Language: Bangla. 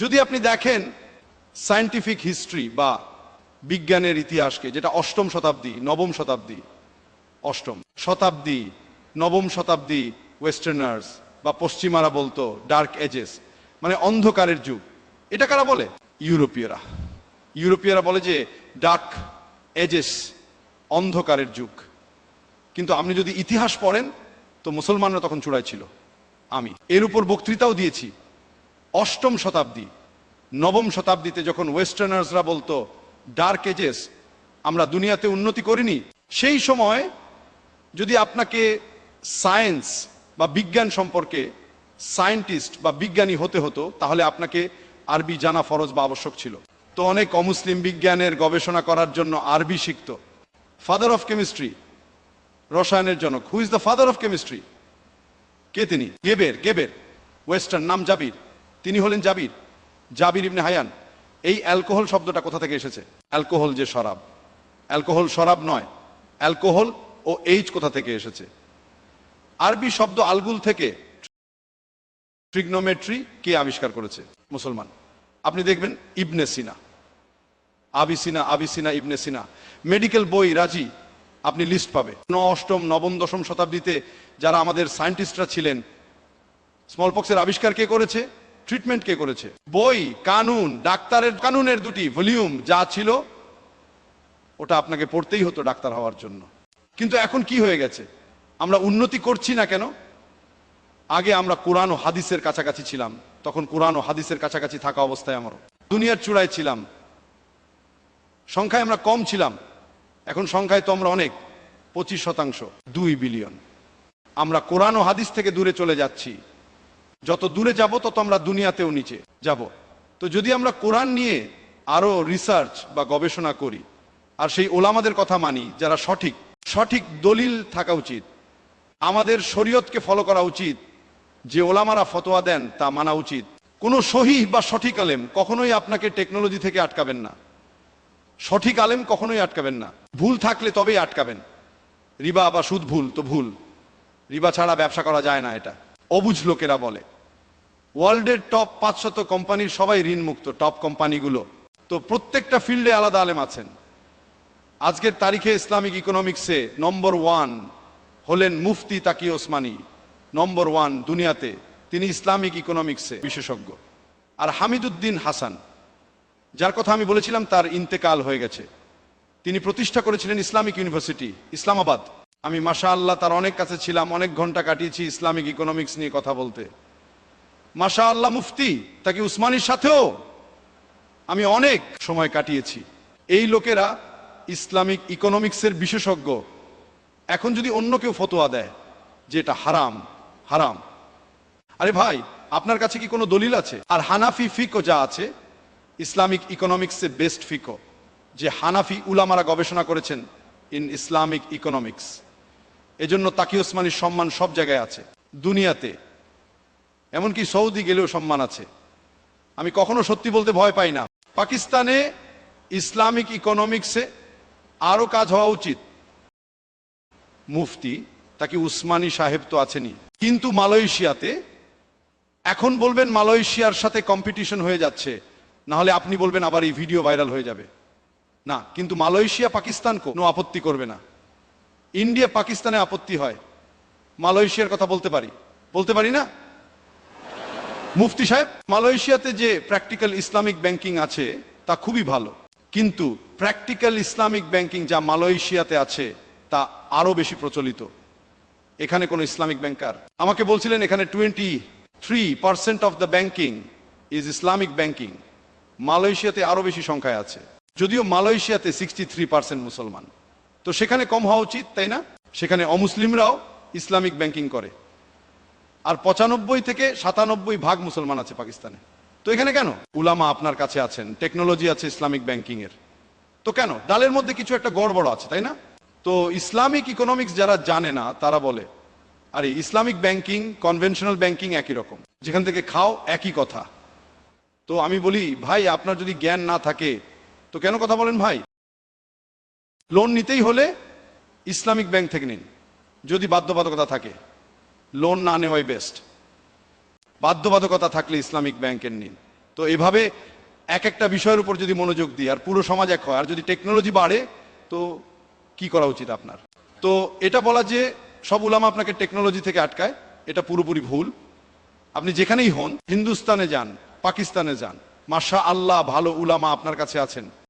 যদি আপনি দেখেন সায়েন্টিফিক হিস্ট্রি বা বিজ্ঞানের ইতিহাসকে, যেটা অষ্টম শতাব্দী নবম শতাব্দী, অষ্টম শতাব্দী নবম শতাব্দী ওয়েস্টার্নার্স বা পশ্চিমারা বলতো ডার্ক এজেস, মানে অন্ধকারের যুগ। এটা কারা বলে? ইউরোপীয়রা। ইউরোপীয়রা বলে যে ডার্ক এজেস, অন্ধকারের যুগ। কিন্তু আপনি যদি ইতিহাস পড়েন তো মুসলমানরা তখন চূড়ায় ছিল। আমি এর উপর বক্তৃতাও দিয়েছি। অষ্টম শতাব্দী নবম শতাব্দীতে যখন ওয়েস্টার্নার্সরা বলতো ডার্ক এজেস, আমরা দুনিয়াতে উন্নতি করিনি, সেই সময় যদি আপনাকে সায়েন্স বা বিজ্ঞান সম্পর্কে সায়েন্টিস্ট বা বিজ্ঞানী হতে হতো, তাহলে আপনাকে আরবি জানা ফরজ বা আবশ্যক ছিল। তো অনেক অমুসলিম বিজ্ঞানের গবেষণা করার জন্য আরবি শিখত। ফাদার অফ কেমিস্ট্রি, রসায়নের জনক, who is the father of chemistry? কে তিনি? গেবের। ওয়েস্টার্ন নাম জাবির, তিনি হলেন জাবির ইবনে হায়ান। এই অ্যালকোহল শব্দটা কোথা থেকে এসেছে? অ্যালকোহল যে শরাব, অ্যালকোহল শরাব নয়, অ্যালকোহল ও এইচ কোথা থেকে এসেছে? আরবি শব্দ আলগুল থেকে। ট্রিগনোমেট্রি কে আবিষ্কার করেছে? মুসলমান। আপনি দেখবেন ইবনে সিনা, আবিসিনা ইবনে সিনা। মেডিকেল বই রাজি, আপনি লিস্ট পাবে। অষ্টম নবম দশম শতাব্দীতে যারা আমাদের সায়েন্টিস্টরা ছিলেন, স্মলপক্সের আবিষ্কার কে করেছে? ট্রিটমেন্ট কে করেছে? বই, কানুন, ডাক্তারের কানুনের দুটি ভলিউম যা ছিল, ওটা আপনাকে পড়তেই হতো ডাক্তার হওয়ার জন্য। কিন্তু এখন কি হয়ে গেছে? আমরা উন্নতি করছি না কেন? আগে আমরা কোরআন ও হাদিসের কাছাকাছি ছিলাম, তখন কোরআন ও হাদিসের কাছাকাছি থাকা অবস্থায় আমরা দুনিয়ার চূড়ায় ছিলাম। সংখ্যায় আমরা কম ছিলাম, এখন সংখ্যায় তো আমরা অনেক, 25%, 2 বিলিয়ন। আমরা কোরআন ও হাদিস থেকে দূরে চলে যাচ্ছি। যত দূরে যাব তত আমরা দুনিয়াতেও নিচে যাব। তো যদি আমরা কোরআন নিয়ে আরো রিসার্চ বা গবেষণা করি, আর সেই ওলামাদের কথা মানি যারা সঠিক দলিল থাকা উচিত, আমাদের শরীয়তকে ফলো করা উচিত, যে ওলামারা ফতোয়া দেন তা মানা উচিত। কোনো সহিহ বা সঠিক আলেম কখনোই আপনাকে টেকনোলজি থেকে আটকাবেন না, সঠিক আলেম কখনোই আটকাবেন না। ভুল থাকলে তবেই আটকাবেন। রিবা বা সুদ ভুল তো ভুল, রিবা ছাড়া ব্যবসা করা যায় না, এটা অবুঝ লোকেরা বলে। ওয়ার্ল্ডের টপ 500 কোম্পানির সবাই ঋণ মুক্ত, টপ কোম্পানিগুলো। তো প্রত্যেকটা ফিল্ডে আলাদা আলেম আছেন। আজকের তারিখে ইসলামিক ইকোনমিক্সে নম্বর 1 হলেন মুফতি তাকি ওসমানী, নম্বর 1 দুনিয়াতে। তিনি ইসলামিক ইকোনমিক্সে বিশেষজ্ঞ। আর হামিদুদ্দিন হাসান, যার কথা আমি বলেছিলাম, তার ইন্তেকাল হয়ে গেছে। তিনি প্রতিষ্ঠা করেছিলেন ইসলামিক ইউনিভার্সিটি ইসলামাবাদ। আমি মাশাআল্লাহ তার অনেক কাছে ছিলাম, অনেক ঘন্টা কাটিয়েছি ইসলামিক ইকোনমিক্স নিয়ে কথা বলতে। মাশাআল্লাহ মুফতি তাকি উসমানীর সাথেও আমি অনেক সময় কাটিয়েছি। এই লোকেরা ইসলামিক ইকোনমিক্সের বিশেষজ্ঞ। এখন যদি অন্য কেউ ফতোয়া দেয় যে এটা হারাম, আরে ভাই, আপনার কাছে কি কোনো দলিল আছে? আর হানাফি ফিকো যা আছে, ইসলামিক ইকোনমিক্সে বেস্ট ফিকো, যে হানাফি উলামারা গবেষণা করেছেন ইন ইসলামিক ইকোনমিক্স। এজন্য তাকি ওসমানীর সম্মান সব জায়গায় আছে দুনিয়াতে, এমনকি সৌদি গেলেও সম্মান আছে। আমি কখনো সত্যি বলতে ভয় পাই না। পাকিস্তানে ইসলামিক ইকোনমিক্সে আরো কাজ হওয়া উচিত। মুফতি তাকি উসমানী সাহেব তো আছেনই, কিন্তু মালয়েশিয়াতে, এখন বলবেন মালয়েশিয়ার সাথে কম্পিটিশন হয়ে যাচ্ছে, না হলে আপনি বলবেন আবার এই ভিডিও ভাইরাল হয়ে যাবে। না, কিন্তু মালয়েশিয়া পাকিস্তান কোনো আপত্তি করবে না। ইন্ডিয়া পাকিস্তানে আপত্তি হয়, মালয়েশিয়ার কথা বলতে পারি না? মুফতি সাহেব, মালয়েশিয়াতে যে প্র্যাকটিক্যাল ইসলামিক ব্যাংকিং আছে তা খুবই ভালো, কিন্তু প্র্যাকটিক্যাল ইসলামিক ব্যাংকিং যা মালয়েশিয়াতে আছে তা আরো বেশি প্রচলিত। এখানে কোনো ইসলামিক ব্যাংকার আমাকে বলছিলেন এখানে 23% of the banking is Islamic banking. মালয়েশিয়াতে আরো বেশি সংখ্যায় আছে, যদিও মালয়েশিয়াতে 63% মুসলমান। তো সেখানে কম হওয়া উচিত, তাই না? সেখানে অমুসলিমরাও ইসলামিক ব্যাংকিং করে, আর 95 থেকে 97% মুসলমান আছে পাকিস্তানে। তো এখানে কেন? উলামা আপনার কাছে আছেন, টেকনোলজি আছে ইসলামিক ব্যাংকিং এর, তো কেন? ডালের মধ্যে কিছু একটা গড়বড় আছে, তাই না? তো ইসলামিক ইকোনমিক্স যারা জানে না তারা বলে আরে ইসলামিক ব্যাংকিং কনভেনশনাল ব্যাংকিং একই রকম, যেখান থেকে খাও একই কথা। তো আমি বলি ভাই, আপনার যদি জ্ঞান না থাকে তো কেন কথা বলেন ভাই? লোন নিতেই হলে ইসলামিক ব্যাংক থেকে নিন, যদি বাধ্যবাধকতা থাকে। লোন না নেওয়াই বেস্ট। বাধ্যবাধকতা থাকলে ইসলামিক ব্যাংকের নিন। তো এভাবে এক একটা বিষয়ের উপর যদি মনোযোগ দিই আর পুরো সমাজ এক হয়, আর যদি টেকনোলজি বাড়ে তো কি করা উচিত আপনার? তো এটা বলা যে সব উলামা আপনাকে টেকনোলজি থেকে আটকায়, এটা পুরোপুরি ভুল। আপনি যেখানেই হন, হিন্দুস্তানে যান, পাকিস্তানে যান, মাশা আল্লাহ ভালো উলামা আপনার কাছে আছেন।